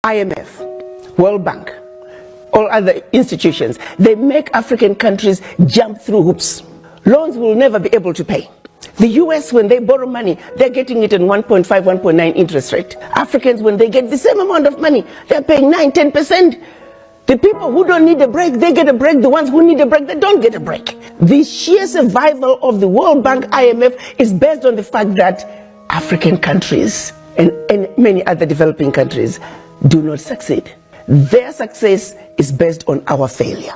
IMF, World Bank, all other institutions, they make African countries jump through hoops. Loans will never be able to pay. The US, when they borrow money, they're getting it in 1.5, 1.9 interest rate. Africans, when they get the same amount of money, they're paying 9, 10%. The people who don't need a break, they get a break. The ones who need a break, they don't get a break. The sheer survival of the World Bank, IMF, is based on the fact that African countries and many other developing countries do not succeed. Their success is based on our failure.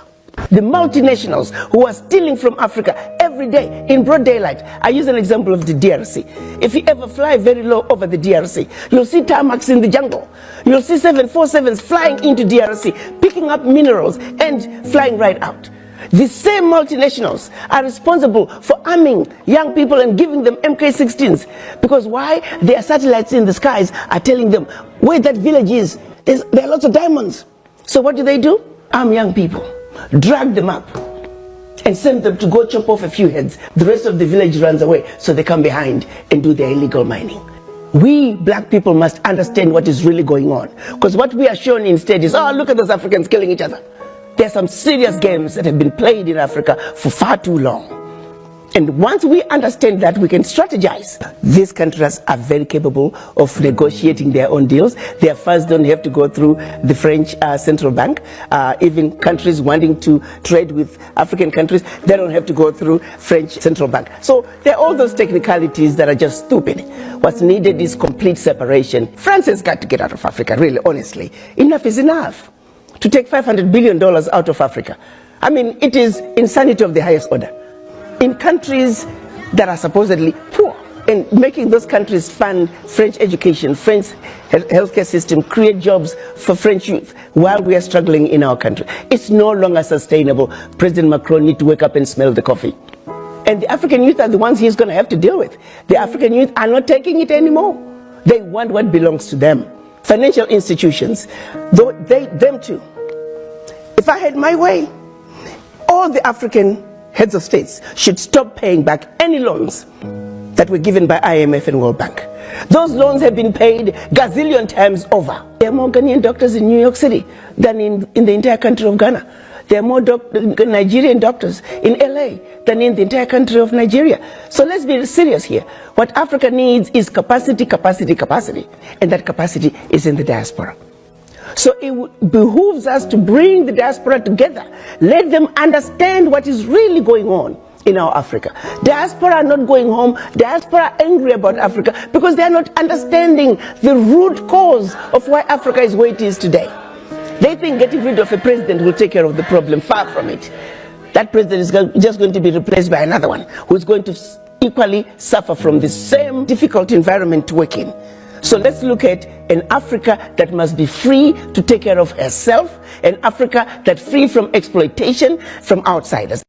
The multinationals who are stealing from Africa every day in broad daylight. I use an example of the DRC. If you ever fly very low over the DRC, you'll see tarmacs in the jungle. You'll see 747s flying into DRC, picking up minerals and flying right out. The same multinationals are responsible for arming young people and giving them MK16s. Because why? Their satellites in the skies are telling them where that village is. There are lots of diamonds. So what do? Arm young people, drag them up, and send them to go chop off a few heads. The rest of the village runs away, so they come behind and do their illegal mining. We black people must understand what is really going on. Because what we are shown instead is, oh, look at those Africans killing each other. There are some serious games that have been played in Africa for far too long. And once we understand that, we can strategize. These countries are very capable of negotiating their own deals. Their funds don't have to go through the French central bank. Even countries wanting to trade with African countries, they don't have to go through French central bank. So there are all those technicalities that are just stupid. What's needed is complete separation. France has got to get out of Africa, really, honestly. Enough is enough. To take $500 billion out of Africa. I mean, it is insanity of the highest order. In countries that are supposedly poor, and making those countries fund French education, French healthcare system, create jobs for French youth while we are struggling in our country. It's no longer sustainable. President Macron needs to wake up and smell the coffee. And the African youth are the ones he's going to have to deal with. The African youth are not taking it anymore. They want what belongs to them. Financial institutions, them too. If I had my way, all the African heads of states should stop paying back any loans that were given by IMF and World Bank. Those loans have been paid gazillion times over. There are more Ghanaian doctors in New York City than in the entire country of Ghana. There are more Nigerian doctors in LA than in the entire country of Nigeria. So let's be serious here. What Africa needs is capacity, capacity, capacity. And that capacity is in the diaspora. So it behooves us to bring the diaspora together. Let them understand what is really going on in our Africa. Diaspora are not going home. Diaspora are angry about Africa because they are not understanding the root cause of why Africa is where it is today. They think getting rid of a president will take care of the problem. Far from it. That president is just going to be replaced by another one who is going to equally suffer from the same difficult environment to work in. So let's look at an Africa that must be free to take care of herself, an Africa that's free from exploitation from outsiders.